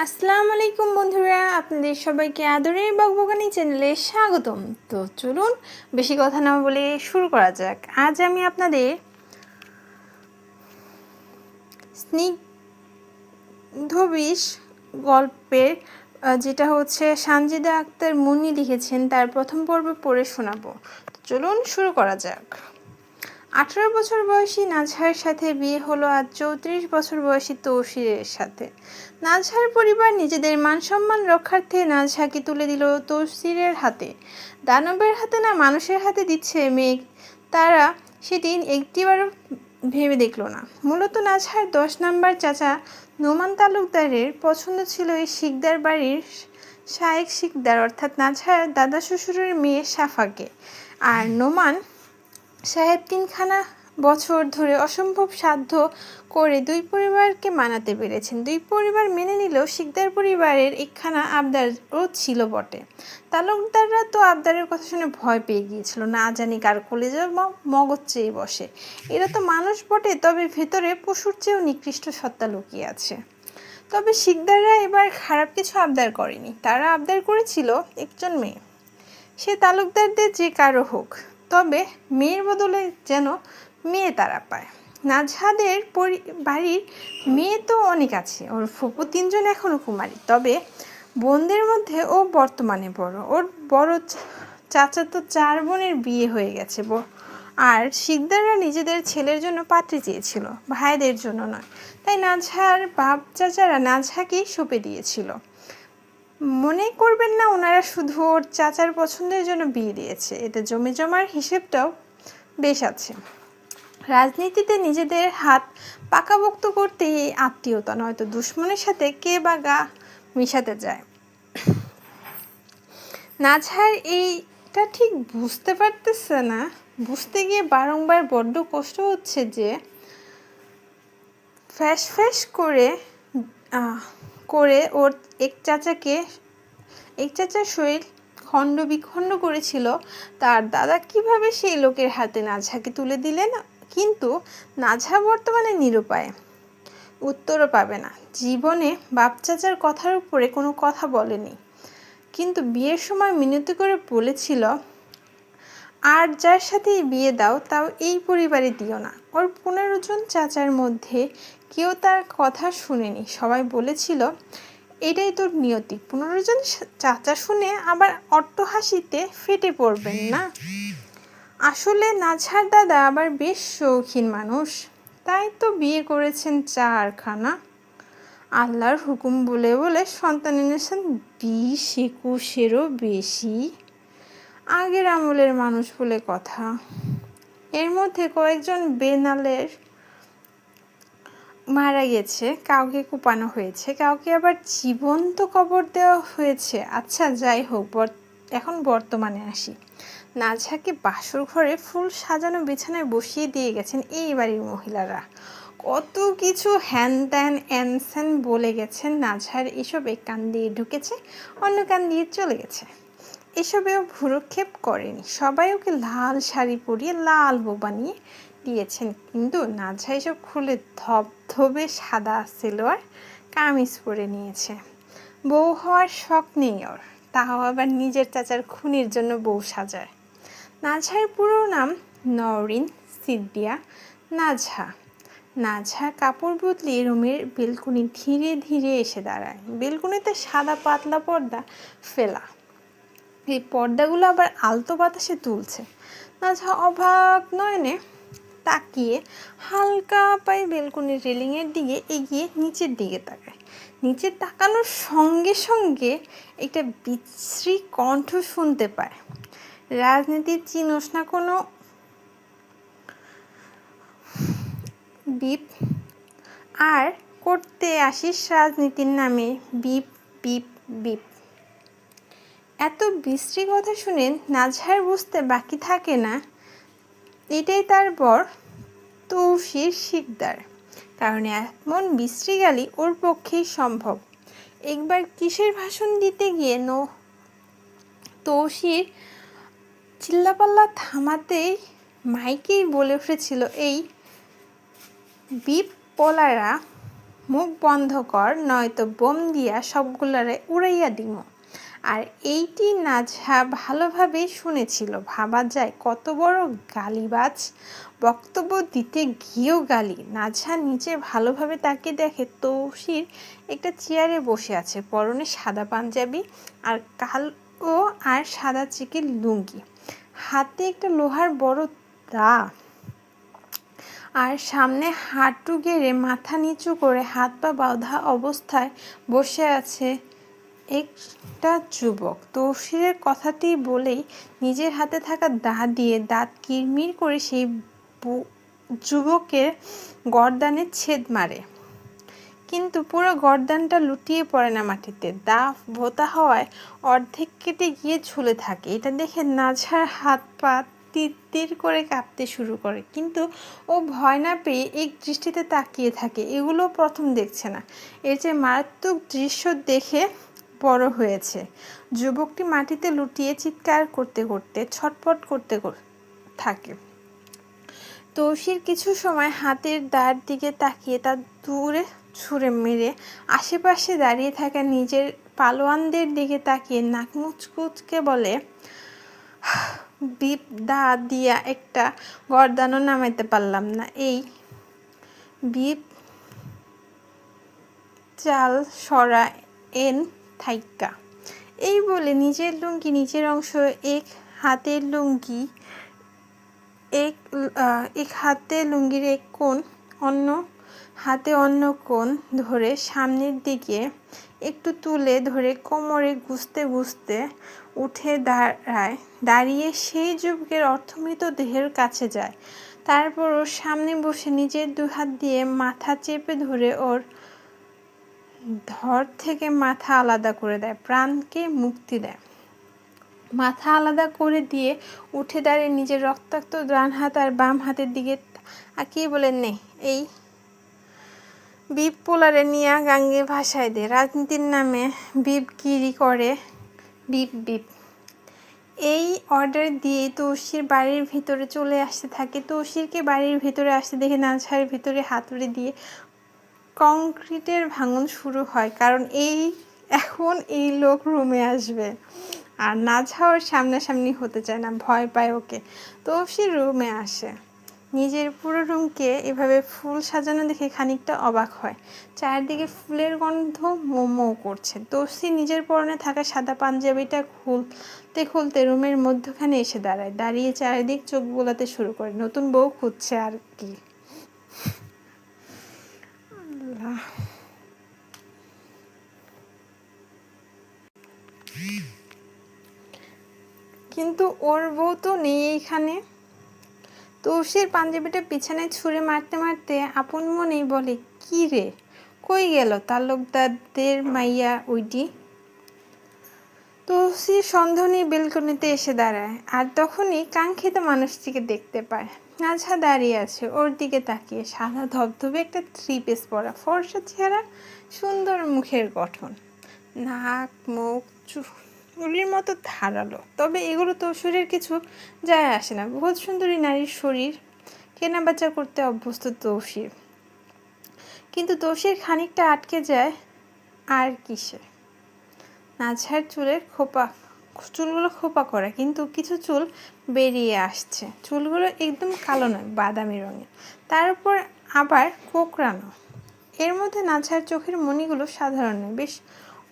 আসসালামু আলাইকুম বন্ধুরা, আপনাদের সবাইকে আদরের বকবকানি চ্যানেলে স্বাগতম। তো চলুন বেশি কথা না বলে শুরু করা যাক। আজ আমি আপনাদের স্নিগ্ধবিষ গল্পের যেটা হচ্ছে সানজিদা আক্তার মুন্নি লিখেছেন তার প্রথম পর্ব পড়ে শোনাবো। চলুন শুরু করা যাক। 18 বছর বয়সী নাজহার সাথে বিয়ে হলো আজ 34 বছর বয়সী তৌসিরের সাথে। নাজহার পরিবার নিজেদের মান-সম্মান রক্ষার্থে নাজহাকে তুলে দিল তৌসিরের হাতে। দানবের হাতে না মানুষের হাতে দিচ্ছে মেয়ে, তারা সেটি একটিবারও ভেবে দেখল না। মূলত নাজহার 10 নম্বর চাচা নোমান তালুকদারের পছন্দ ছিল এই শিকদার বাড়ির শায়েক শিকদার অর্থাৎ নাজহার দাদা শ্বশুরের মেয়ে সাফাকে। আর নোমান সাহেব 3খানা বছর ধরে অসম্ভব সাধ্য করে দুই পরিবারকে মানাতে পেরেছেন। দুই পরিবার মেনে নিলেও শিকদার পরিবারের একখানা আবদারও ছিল বটে। তালুকদাররা তো আবদারের কথা শুনে ভয় পেয়ে গিয়েছিল, না জানি কার কলেজে মগজ চেয়ে বসে। এরা তো মানুষ বটে, তবে ভেতরে পশুর চেয়েও নিকৃষ্ট সত্তা লুকিয়ে আছে। তবে শিকদাররা এবার খারাপ কিছু আবদার করেনি, তারা আবদার করেছিল একজন মেয়ে, সে তালুকদারদের যে কারো হোক, তবে মেয়ের বদলে যেন মেয়ে তারা পায়। নাজহাদের বাড়ির মেয়ে তো অনেক আছে, ওর ফুপু 3জন এখনও কুমারী, তবে বোনদের মধ্যে ও বর্তমানে বড়। ওর বড় চাচা তো 4 বোনের বিয়ে হয়ে গেছে, আর শিকদাররা নিজেদের ছেলের জন্য পাত্রী চেয়েছিল, ভাইদের জন্য নয়। তাই নাজহার বাপ চাচারা নাজহাকেই সঁপে দিয়েছিল। মনে করবেন না ওনারা শুধু ওর চাচার পছন্দের জন্য বিয়ে দিয়েছে, এতে জমি জমার হিসেবটাও বেশ আছে। রাজনীতিতে নিজেদের হাত পাকাপোক্ত করতে এই আত্মীয়তা, নয়তো দুশ্মনের সাথে কে বা গা মিশাতে যায়। নাজহার এইটা ঠিক বুঝতে পারতেছে না, বুঝতে গিয়ে বারংবার বড্ড কষ্ট হচ্ছে যে ফ্যাস ফ্যাস করে ওর এক চাচার শরীর খণ্ড বিখণ্ড করেছিল তার দাদা, কিভাবে সেই লোকের হাতে নাজহাকে তুলে দিলেন। কিন্তু নাজহা বর্তমানে নিরুপায়, উত্তরও পাবে না। জীবনে বাপ চাচার কথার উপরে কোনো কথা বলেনি, কিন্তু বিয়ের সময় মিনতি করে বলেছিল, আর যার সাথেই বিয়ে দাও তাও এই পরিবারে দিও না। ওর 15 জন চাচার মধ্যে কেউ তার কথা শুনেনি, সবাই বলেছিল এটাই তোর নিয়তি। 15 জন চাচা শুনে আবার অট্টহাসিতে ফেটে পড়বেন না। আসলে নাজহার দাদা আবার বেশ শৌখিন মানুষ, তাই তো বিয়ে করেছেন 4খানা। আল্লাহর হুকুম বলে বলে সন্তান এনেছেন 20-21-এরও বেশি। আগের আমলের মানুষ বলে কথা। এর মধ্যে কয়েকজন বেনালের মারা গেছে, কাউকে কুপানো হয়েছে, কাউকে আবার জীবন্ত কবর দেওয়া হয়েছে। আচ্ছা যাই হোক, এখন বর্তমানে আসি। নাজহাকে বাসর ঘরে ফুল সাজানো বিছানায় বসিয়ে দিয়ে গেছেন এই বাড়ির মহিলারা। কত কিছু হ্যান ত্যান অ্যানস্যান বলে গেছেন। নাজহার এসব এক কান দিয়ে ঢুকেছে, অন্য কান দিয়ে চলে গেছে। এসবেও ভ্রুক্ষেপ করেনি, সবাই ওকে লাল শাড়ি পরিয়ে লাল বউ বানিয়ে দিয়েছেন, কিন্তু নাজহা এসব খুলে ধবধবে সাদা সেলোয়ার কামিজ পরে নিয়েছে। বউ হওয়ার শখ নেই ওর, তাও আবার নিজের চাচার খুনির জন্য বউ সাজায়। নাজহার পুরো নাম নওরিন সিদ্দিয়া নাজহা। নাজহা কাপড় বদলিয়ে রুমের বেলকুনি ধীরে ধীরে এসে দাঁড়ায়। বেলকুনিতে সাদা পাতলা পর্দা ফেলা, এই পর্দাগুলো আবার আলতো বাতাসে তুলছে। নাজহা অবাক নয়নে তাকিয়ে হালকা পায়ে বেলকুনির রেলিংয়ের দিকে এগিয়ে নিচের দিকে তাকায়। নিচে তাকানোর সঙ্গে সঙ্গে একটা বিশ্রী কণ্ঠ শুনতে পায়, রাজনীতির চিনোস না কোনো বিপ, আর করতে আসিস রাজনীতির নামে বিপ বিপ বিপ। এত বিশ্রী কথা শুনে নাজহার বুঝতে বাকি থাকে না এটাই তার বর তৌসির শিকদার, কারণ এমন বিশ্রী গালি ওর পক্ষেই সম্ভব। একবার কিসের ভাষণ দিতে গিয়ে তৌসির চিল্লাপাল্লা থামাতেই মাইকেই বলে উঠেছিল, এই বিপ পোলারা মুখ বন্ধ কর, নয়তো বোম দিয়া সবগুলারে উড়াইয়া দিমু। আর এইটি নাজহা ভালোভাবেই শুনেছিল। ভাবা যায় কত বড় গালিবাজ, বক্তব্য দিতে গিয়েও গালি। নাজহা নিচে ভালোভাবে তাকিয়ে দেখে তৌসির একটা চেয়ারে বসে আছে, পরনে সাদা পাঞ্জাবি আর কালো আর সাদা চেকের লুঙ্গি, হাতে একটা লোহার বড় দা, আর সামনে হাঁটু গেড়ে মাথা নিচু করে হাত পা বাঁধা অবস্থায় বসে আছে একটা যুবক। তৌসিরের কথাটি বলেই নিজের হাতে থাকা দা দিয়ে দাঁত কিরমির করে সেই যুবকের গর্দানে ছেদ মারে, কিন্তু পুরো গর্দানটা লুটিয়ে পড়ে না মাটিতে, দা ভোঁতা হওয়ায় অর্ধেক কেটে গিয়ে ঝুলে থাকে। এটা দেখে নাজহার হাত পা তির করে কাঁপতে শুরু করে, কিন্তু ও ভয় না পেয়ে এক দৃষ্টিতে তাকিয়ে থাকে। এগুলো প্রথম দেখছে না, এর যে মারাত্মক দৃশ্য দেখে বড় হয়েছে। যুবকটি মাটিতে লুটিয়ে চিৎকার করতে করতে ছটফট করতে থাকে। তৌসির কিছু সময় হাতের দাঁড় দিকে তাকিয়ে তা দূরে ছুঁড়ে মেরে আশেপাশে দাঁড়িয়ে থাকা নিজের পালোয়ানদের দিকে তাকিয়ে নাক মুচকুচকে বলে, বিপ দা দিয়া একটা গর্দানও নামাইতে পারলাম না, এই বিপ চাল সরা এন থাইক্কা। এই বলে নিজের লুঙ্গি নিজের অংশ এক হাতের লুঙ্গি এক হাতে লুঙ্গির এক কোণ, অন্য হাতে অন্য কোণ ধরে সামনের দিকে একটু তুলে ধরে কোমরে গুজতে গুজতে উঠে দাঁড়িয়ে সেই যুবকের অর্ধমৃত দেহের কাছে যায়। তারপর ওর সামনে বসে নিজের দুহাত দিয়ে মাথা চেপে ধরে ওর ধর থেকে মাথা আলাদা করে দেয়, প্রাণকে মুক্তি দেয়। মাথা আলাদা করে দিয়ে উঠে দাঁড়িয়ে নিজের রক্তাক্ত ডান হাত আর বাম হাতের দিকে আঁকিয়ে বলেন, নে এই বিপ পোলারে নিয়া গাঙ্গে ভাসায় দে, রাজনীতির নামে বিপগিরি করে বিপ বিপ। এই অর্ডার দিয়ে তৌসির বাড়ির ভিতরে চলে আসতে থাকে। তৌসিরকে বাড়ির ভিতরে আসতে দেখে নাজহার ভিতরে হাতুড়ি দিয়ে কংক্রিটের ভাঙন শুরু হয়, কারণ এখন এই লোক রুমে আসবে। আর নাজহা ওর সামনাসামনি হতে চায় না, ভয় পায় ওকে। তৌসির রুমে আসে, নিজের পুরো রুমকে এভাবে ফুল সাজানো দেখে খানিকটা অবাক হয়। চারদিকে ফুলের গন্ধ মোমো করছে। তৌসির নিজের পরনে থাকা সাদা পাঞ্জাবিটা খুলতে খুলতে রুমের মধ্যখানে এসে দাঁড়ায়, দাঁড়িয়ে চারিদিক চোখ বোলাতে শুরু করে। নতুন বউ খুঁজছে আর কি। কিন্তু ওর বউ তো নেই এইখানে। তৌসির পাঞ্জাবিটা বিছানায় ছুঁড়ে মারতে মারতে আপন মনেই বলে, কি রে, কই গেল তালুকদারদের মাইয়া ওইটি? তৌসির সন্দেহ নিয়ে বেলকনিতে এসে দাঁড়ায়, আর তখনই কাঙ্ক্ষিত মানুষটিকে দেখতে পায়। নাজহা দাঁড়িয়ে আছে ওর দিকে তাকিয়ে, সাদা ধবধবে একটা 3 পিস পরা, ফর্সা চেহারা, সুন্দর মুখের গঠন, নাক মুখ চুলের মতো ধারালো। তবে এগুলো তৌসিরের কিছু যায় আসে না, বহুত সুন্দরী নারীর শরীর কেনাবেচা করতে অভ্যস্ত তৌসির। কিন্তু তৌসির খানিকটা আটকে যায়। আর কিসে? নাজহার চুলগুলো খোপা করা, কিন্তু কিছু চুল বেরিয়ে আসছে। চুলগুলো একদম কালো নয়, বাদামি রঙের, তার উপর আবার কোঁকড়ানো। এর মধ্যে নাজহার চোখের মণিগুলো সাধারণ নয়, বেশ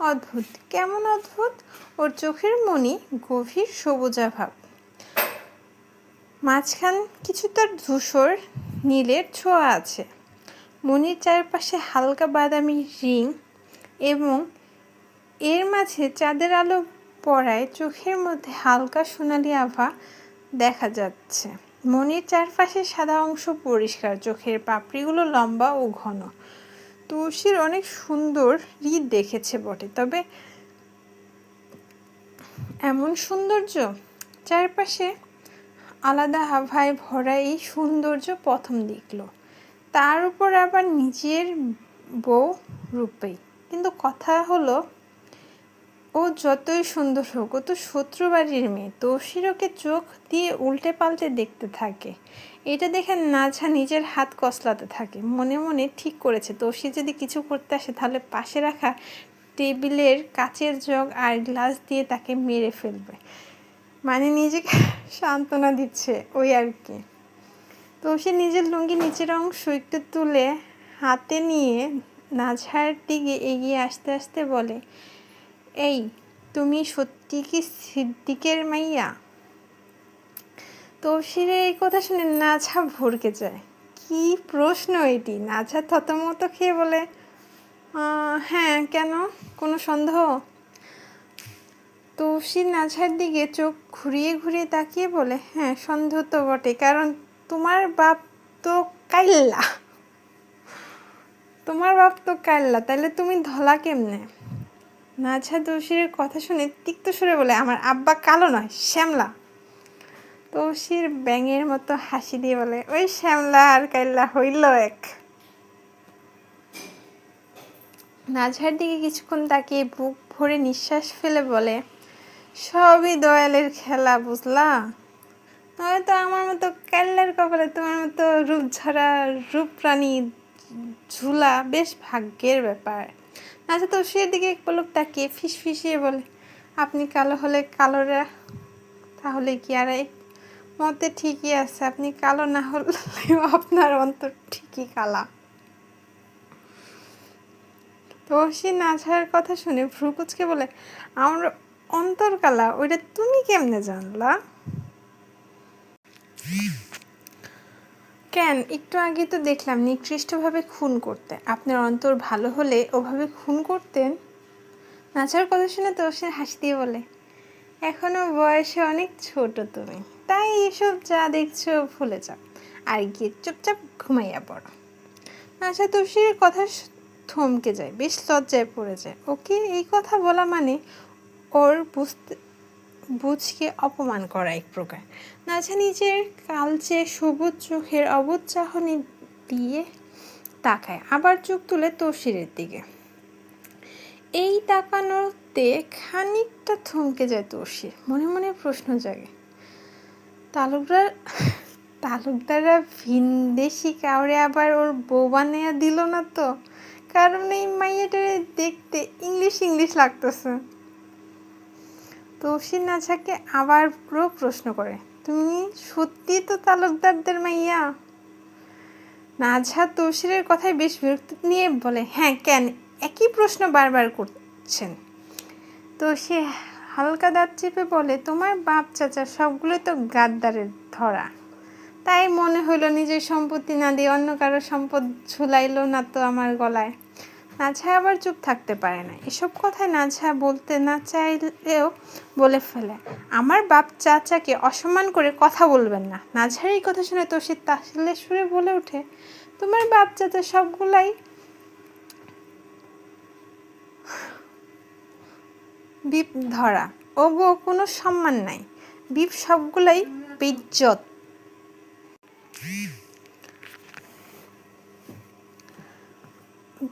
অদ্ভুত। কেমন অদ্ভুত? ওর চোখের মণি গভীর সবুজাভাব, মাঝখান কিছু তার ধূসর নীলের ছোঁয়া আছে। মণির চারপাশে হালকা বাদামি রিং এবং এর মাঝে চাঁদের আলো পড়ায় চোখের মধ্যে হালকা সোনালি আভা দেখা যাচ্ছে। মণির চারপাশে সাদা অংশ পরিষ্কার, চোখের পাপড়িগুলো লম্বা ও ঘন। তৌসির অনেক সুন্দর হৃদ দেখেছে বটে, তবে এমন সৌন্দর্য, চারপাশে আলাদা আভায় ভরা এই সৌন্দর্য প্রথম দেখল। তার উপর আবার নিজের বউ রূপেই। কিন্তু কথা হলো, ও যতই সুন্দর হোক, ও তো শত্রু বাড়ির মেয়ে। তৌসির ওকে চোখ দিয়ে উল্টে পাল্টে দেখতে থাকে। এটা দেখে নাঝা নিজের হাত কসলাতে থাকে, মনে মনে ঠিক করেছে তৌসির যদি কিছু করতে আসে তাহলে পাশে রাখা টেবিলের কাচের জগ আর গ্লাস দিয়ে তাকে মেরে ফেলবে। মানে নিজেকে সান্ত্বনা দিচ্ছে ওই আর কি। তৌসির নিজের লুঙ্গি নিচের অংশ একটু তুলে হাতে নিয়ে নাঝার দিকে এগিয়ে আসতে আসতে বলে, এই তুমি সত্যি কি সিদ্দিকের মাইয়া? তৌসিরের এই কথা শুনে নাঝা ভরকে যায়। কি প্রশ্ন এটি! নাঝা থতমত খেয়ে বলে, হ্যাঁ, কেন? কোনো সন্দেহ? তৌসির নাঝার দিকে চোখ ঘুরিয়ে ঘুরিয়ে তাকিয়ে বলে, হ্যাঁ, সন্দেহ তো বটে, কারণ তোমার বাপ তো কাইল্লা। তোমার বাপ তো কাইল্লা, তাহলে তুমি ধলা কেমনে? নাঝা তৌসিরের কথা শুনে তিক্ত সুরে বলে, আমার আব্বা কালো নয়, শ্যামলা। তৌসির ব্যাঙের মতো হাসি দিয়ে বলে, ওই শ্যামলা আর কাইল্লা হইল এক। নাঝার দিকে কিছুক্ষণ তাকিয়ে বুক ভরে নিঃশ্বাস ফেলে বলে, সবই দয়ালের খেলা, বুঝলা? হয়তো আমার মতো কাইল্লার কপালে তোমার মতো রূপঝরা রূপরানী ঝুলা বেশ ভাগ্যের ব্যাপার। নাঝা তৌসিরের দিকে এক পলক তাকিয়ে ফিসফিসিয়ে বলে, আপনি কালো হলে কালোরা তাহলে কি আর এই মতে ঠিকই আছে, আপনি কালো না হলেও আপনার অন্তর ঠিকই কালা। তৌসির নাঝার কথা শুনে ভ্রু কুঁচকে বলে, আমার অন্তর কালা, ওইটা তুমি কেমনে জানলা? কেন, একটু আগে তো দেখলাম নিকৃষ্টভাবে খুন করতে। আপনার অন্তর ভালো হলে ওভাবে খুন করতেন? নাঝার কথা শুনে তৌসির হাসি দিয়ে বলে, এখনো বয়সে অনেক ছোট তুমি, তাই এসব যা দেখছো ভুলে যাও আর গিয়ে চুপচাপ ঘুমাইয়া পড়ো। নাঝা তৌসিরের কথা থমকে যায়, বেশ লজ্জায় পড়ে যায়। ওকে এই কথা বলা মানে ওর বুঝকে অপমান করা এক প্রকার। নাঝা নিজের কালচে সবুজ চোখের অবুঝ চাহনি দিয়ে তাকায়, আবার চোখ তুলে তৌসিরের দিকে। এই তাকানোতে খানিকটা থমকে যায় তৌসির, মনে মনে প্রশ্ন জাগে, তালুকদাররা ভিনদেশি কাউরে আবার ওর বউ বানাইয়া দিল না তো? কারণ এই মাইয়াটারে দেখতে ইংলিশ ইংলিশ লাগতেছে। তৌসির নাঝাকে আবার পুরো প্রশ্ন করে, তুমি সত্যি তো তালুকদারদের মাইয়া? নাঝা তৌসিরের কথায় বেশ বিরক্তি নিয়ে বলে, হ্যাঁ, কেন একই প্রশ্ন বারবার করছেন? তৌসির হালকা দাঁত চেপে বলে, তোমার বাপ চাচা সবগুলো তো গাদ্দারের ধরা, তাই মনে হইল নিজের সম্পত্তি না দিয়ে অন্য কারো সম্পদ ঝুলাইল না তো আমার গলায়। নাঝা আবার চুপ থাকতে পারে না। এসব কথায় নাঝা বলতে না চাইলেও বলে ফেলে, আমার বাপ চাচাকে অসম্মান করে কথা বলবেন না। নাঝার এই কথা শুনে তৌসির তাসিলের সুরে বলে ওঠে, তোমার বাপ চাচা সবগুলাই বিপ ধরা, ও গো কোনো সম্মান নাই, বিপ সবগুলাই বেইজ্জত।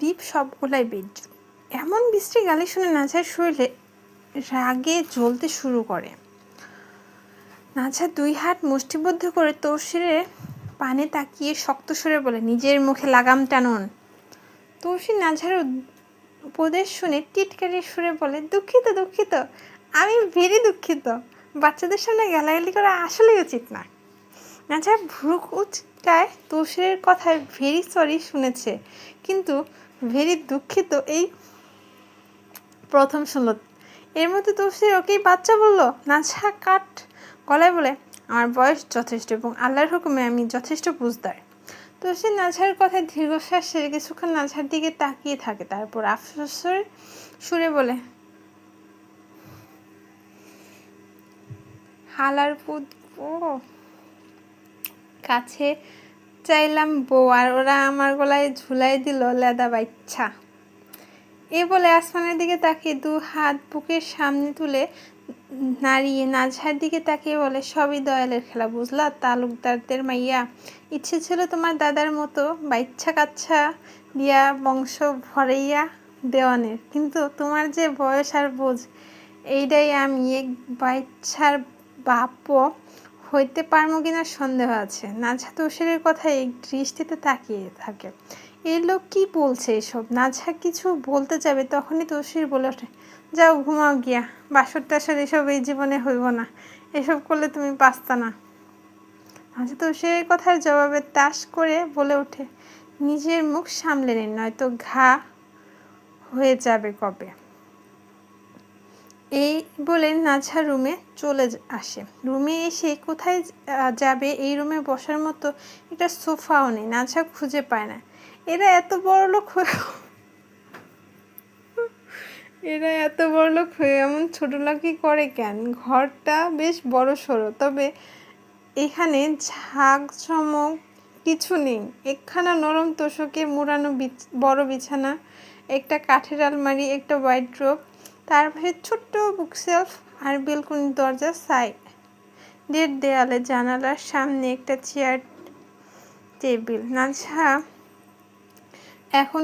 বিপ সবগুলাই বেইজ্জত। এমন বিশ্রী গালি শুনে নাঝার শরীরে রাগে জ্বলতে শুরু করে। নাঝা দুই হাত মুষ্টিবদ্ধ করে তৌসিরের পানে তাকিয়ে শক্ত সুরে বলে, নিজের মুখে লাগাম টানুন। তৌসির নাঝার উপদেশ শুনে টিটকারির সুরে বলে, দুঃখিত দুঃখিত, আমি ভেরি দুঃখিত, বাচ্চাদের সামনে গালাগালি করা আসলেই উচিত না। নাঝা ভ্রু কুঁচকায়, তৌসিরের কথায় ভেরি সরি শুনেছে, কিন্তু ভেরি দুঃখিত এই প্রথম শুনল। এর মধ্যে তৌসির ওকেই বাচ্চা বলল। নাঝা কাঠ গলায় বলে, আমার বয়স যথেষ্ট এবং আল্লাহর হুকুমে আমি যথেষ্ট বুঝদার। তৌসির নাঝার কথায় দীর্ঘশ্বাস সেরে কিছুক্ষণ নাঝার দিকে তাকিয়ে থাকে, তারপর আফসোসের সুরে বলে, হালার পুত, ও কাছে চাইলাম বউ আর ওরা আমার গলায় ঝুলাই দিল লেদা বাচ্চা। এ বলে আসমানের দিকে তাকিয়ে দু হাত বুকের সামনে তুলে নাড়িয়ে নাঝার দিকে তাকিয়ে বলে, সবই দয়ালের খেলা, বুঝলা তালুকদারদের মাইয়া? ইচ্ছে ছিল তোমার দাদার মতো বাচ্চা কাচ্চা দিয়া বংশ ভরাইয়া দেওয়ানের, কিন্তু তোমার যে বয়স আর বোঝ, এইটাই আমি এক বাচ্চার বাপও হইতে পারবো কিনা সন্দেহ আছে। নাজহা তুষারের কথা এই দৃষ্টিতে তাকিয়ে থাকে। এই লোক কি বলছে এসব? নাজহা কিছু বলতে যাবে, তখনই তুষির বলে ওঠে, যাও ঘুমাও গিয়া, বাসর টাসর এসব এই জীবনে হইব না, এসব করলে তুমি বাঁচতা না। নাজহা তুষারের কথার জবাবে তাস করে বলে ওঠে, নিজের মুখ সামলে নিন, নয়তো ঘা হয়ে যাবে কবে। এই বলে নাজহা রুমে চলে আসে। রুমে এসে কোথায় যাবে, এই রুমে বসার মতো একটা সোফাও নেই, নাজহা খুঁজে পায় না। এরা এত বড়লোক হয়ে এমন ছোটলাকি করে কেন? ঘরটা বেশ বড় সড়ো, তবে এখানে ঝাঁকঝমক কিছু নেই। একখানা নরম তোষকে মুড়ানো বড় বিছানা, একটা কাঠের আলমারি, একটা ওয়ার্ড্রোব, তার পাশে ছোট্ট বুকশেলফ আর বেলকনির দরজা, সাইডের দেয়ালে জানালার সামনে একটা চেয়ার টেবিল। নাজহা এখন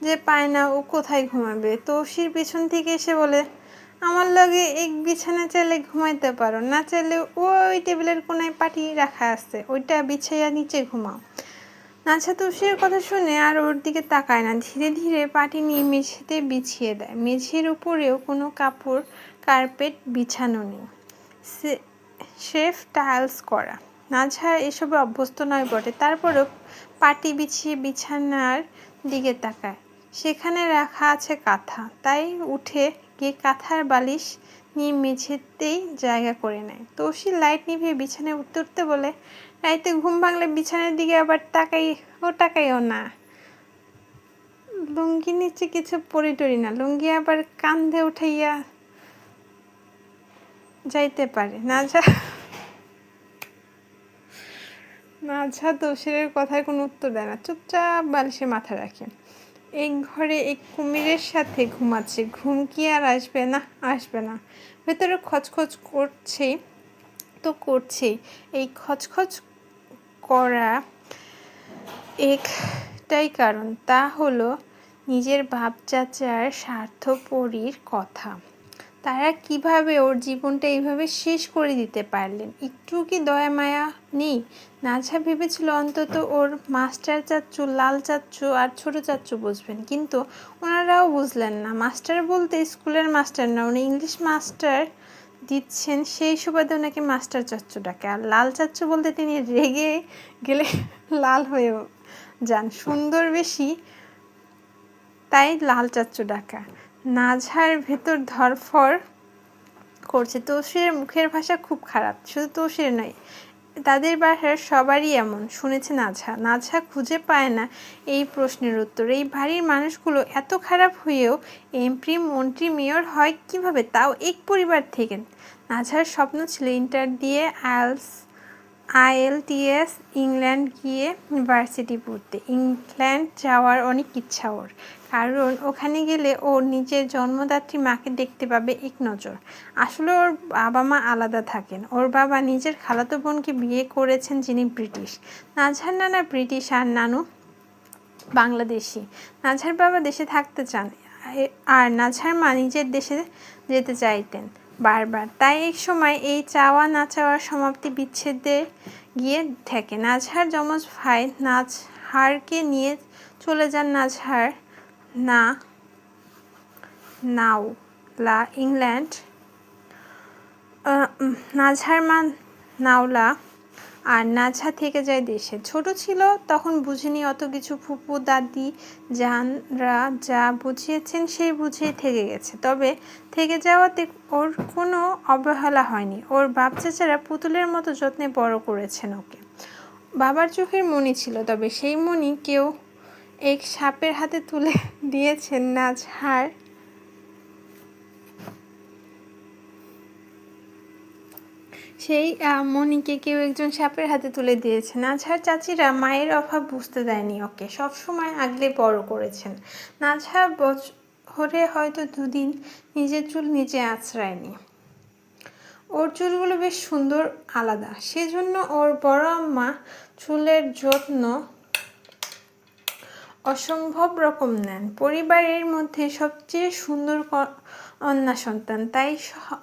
যে পায় না ও কোথায় ঘুমাবে। তৌসির পিছন থেকে এসে বলে, আমার লগে এক বিছানা চাইলে ঘুমাইতে পারো, না চাইলে ওই টেবিলের কোনায় পাটি রাখা আছে, ওইটা বিছাইয়া নিচে ঘুমাও। নাজহা তৌসিরের কথা শুনে আর ওর দিকে তাকায় না, ধীরে ধীরে পাটি নিয়ে মেঝেতে বিছিয়ে দেয়। মেঝের উপরেও কোনো কাপড় কার্পেট বিছানো নেই, স্রেফ টাইলস করা। নাজহা এসবে অভ্যস্ত নয় বটে, তারপরেও পাটি বিছিয়ে বিছানার দিকে তাকায়। সেখানে রাখা আছে কাঁথা, তাই উঠে গিয়ে কাঁথার বালিশ নিয়ে মেঝেতেই জায়গা করে নেয়। তৌসির লাইট নিভিয়ে বিছানায় উঠতে উঠতে বলে, রাইতে ঘুম ভাঙলে বিছানার দিকে আবার তাকাইও না। লুঙ্গি নিচে কিছু পরি টরি না, লুঙ্গি আবার কান্ধে উঠাইয়া যাইতে পারে। নাজহা তৌসিরের কথায় কোনো উত্তর দেয় না, চুপচাপ বালিশে মাথা রাখে। এই ঘরে এক কুমিরের সাথে ঘুমাচ্ছে, ঘুম কি আর আসবে না। ভেতরে খচখচ করছেই। এই খচখচ করা একটাই কারণ, তা হলো নিজের বাপ চাচার স্বার্থপরীর কথা। তারা কিভাবে ওর জীবনটা এইভাবে শেষ করে দিতে পারলেন? একটু কি দয়া মায়া নেই? নাজহা ভেবেছিল অন্তত ওর মাস্টার চাচ্চু, লাল চাচ্চু আর ছোট চাচ্চু বুঝবেন, কিন্তু ওনারাও বুঝলেন না। মাস্টার বলতে স্কুলের মাস্টার না, উনি ইংলিশ মাস্টার দিচ্ছেন, সেই সুবাদে ওনাকে মাস্টার চাচ্চু ডাকে। আর লাল চাচ্চু বলতে তিনি রেগে গেলে লাল হয়ে যান, সুন্দর বেশি, তাই লাল চাচ্চু ডাকা। নাজহার ভেতর ধরফর করছে। তৌসিরের মুখের ভাষা খুব খারাপ, শুধু তৌসির নয়, তাদের বাসার সবারই এমন, শুনেছে নাজহা খুঁজে পায় না এই প্রশ্নের উত্তর। এই বাড়ির মানুষগুলো এত খারাপ হয়েও এমপি, মন্ত্রী, মেয়র হয় কিভাবে, তাও এক পরিবার থেকে। নাজহার স্বপ্ন ছিল ইন্টার দিয়ে IELTS ইংল্যান্ড গিয়ে ভার্সিটি পড়তে। ইংল্যান্ড যাওয়ার অনেক ইচ্ছা ওর, কারণ ওখানে গেলে ওর নিজের জন্মদাত্রী মাকে দেখতে পাবে এক নজর। আসলে ওর বাবা মা আলাদা থাকেন, ওর বাবা নিজের খালাতো বোনকে বিয়ে করেছেন যিনি ব্রিটিশ। নাজহার নানা ব্রিটিশ আর নানু বাংলাদেশি। নাজহার বাবা দেশে থাকতে চান, আর নাজহার মা নিজের দেশে যেতে চাইতেন বারবার, তাই এক সময় এই চাওয়া না চাওয়ার সমাপ্তি বিচ্ছেদে গিয়ে ঠেকে। নাজহার যমজ ভাই নাজহারকে নিয়ে চলে যান নাওলা ইংল্যান্ড। নাজহার মা নাওলা আর নাজহা থেকে যায় দেশে। ছোট ছিল তখন বুঝিনি অত কিছু, ফুপু দাদি যানরা যা বুঝিয়েছেন সেই বুঝেই থেকে গেছে। তবে থেকে যাওয়াতে ওর কোনো অবহেলা হয়নি, ওর বাপ চাচারা পুতুলের মতো যত্নে বড় করেছেন ওকে। বাবার চোখের মণি ছিল, তবে সেই মণি কেউ এক সাপের হাতে তুলে দিয়েছেন। নাজহার সেই মণিকে কেউ একজন সাপের হাতে তুলে দিয়েছে। নাজহার চাচিরা মায়ের অভাব বুঝতে দেয়নি ওকে, সবসময় আগলে বড় করেছেন। নাজহা বছরে হয়তো 2 দিন নিজের চুল নিজে আঁচড়ায়নি। ওর চুলগুলো বেশ সুন্দর আলাদা, সেজন্য ওর বড় আম্মা চুলের যত্ন অসম্ভব রকম নেন। পরিবারের মধ্যে সবচেয়ে সুন্দর কন্যা সন্তান, তাই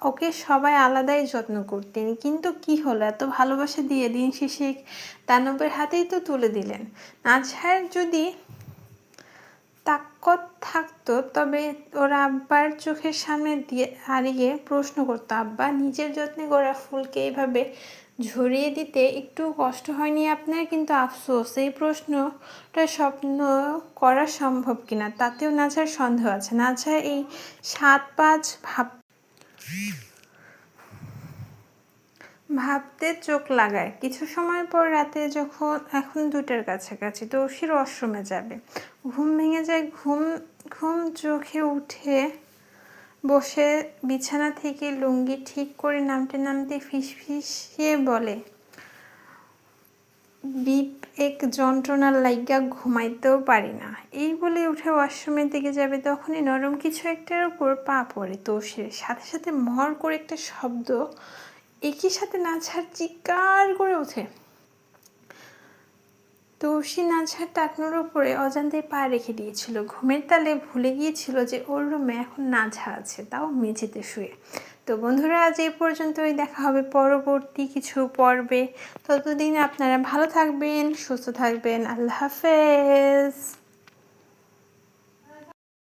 ওকে সবাই আলাদাই যত্ন করতেন। কিন্তু কি হলো, এত ভালোবাসা দিয়ে দিন শেষে দানবের হাতেই তো তুলে দিলেন। নাজহার যদি তাকত থাকতো তবে ওরা আব্বার চোখের সামনে দিয়ে হারিয়ে প্রশ্ন করতো, আব্বা নিজের যত্নে গড়া ফুলকে এইভাবে ঝরিয়ে দিতে একটু কষ্ট হয়নি আপনার? কিন্তু আফসোস, এই প্রশ্নটা স্বপ্ন করা সম্ভব কিনা তাতেও নাজহার সন্দেহ আছে। নাজহার এই 7-5 ভাবতে চোখ লাগায়। কিছু সময় পর রাতে যখন এখন 2টার কাছাকাছি তৌসির ওয়াশরুমে যাবে, ঘুম ভেঙে যায়। ঘুম চোখে উঠে বসে বিছানা থেকে লুঙ্গি ঠিক করে নামতে নামতে ফিসফিসিয়ে বলে, বিপ এক যন্ত্রণার লাইগা ঘুমাইতেও পারি না। এই বলে উঠে ওয়াশরুমের দিকে যাবে, তখনই নরম কিছু একটার উপর পা পড়ে তৌসিরের। সাথে সাথে মর করে একটা শব্দ, একই সাথে নাজহার চিৎকার করে ওঠে। তৌসি নাজহার টাকনোর উপরে অজান্তে পা রেখে দিয়েছিল। ঘুমের তালে ভুলে গিয়েছিল যে ওর রুমে এখন নাজহা আছে, তাও মেঝেতে শুয়ে। তো বন্ধুরা, আজ এই পর্যন্তই। দেখা হবে পরবর্তী কিছু পর্বে। ততদিন আপনারা ভালো থাকবেন, সুস্থ থাকবেন। আল্লাহ হাফেজ।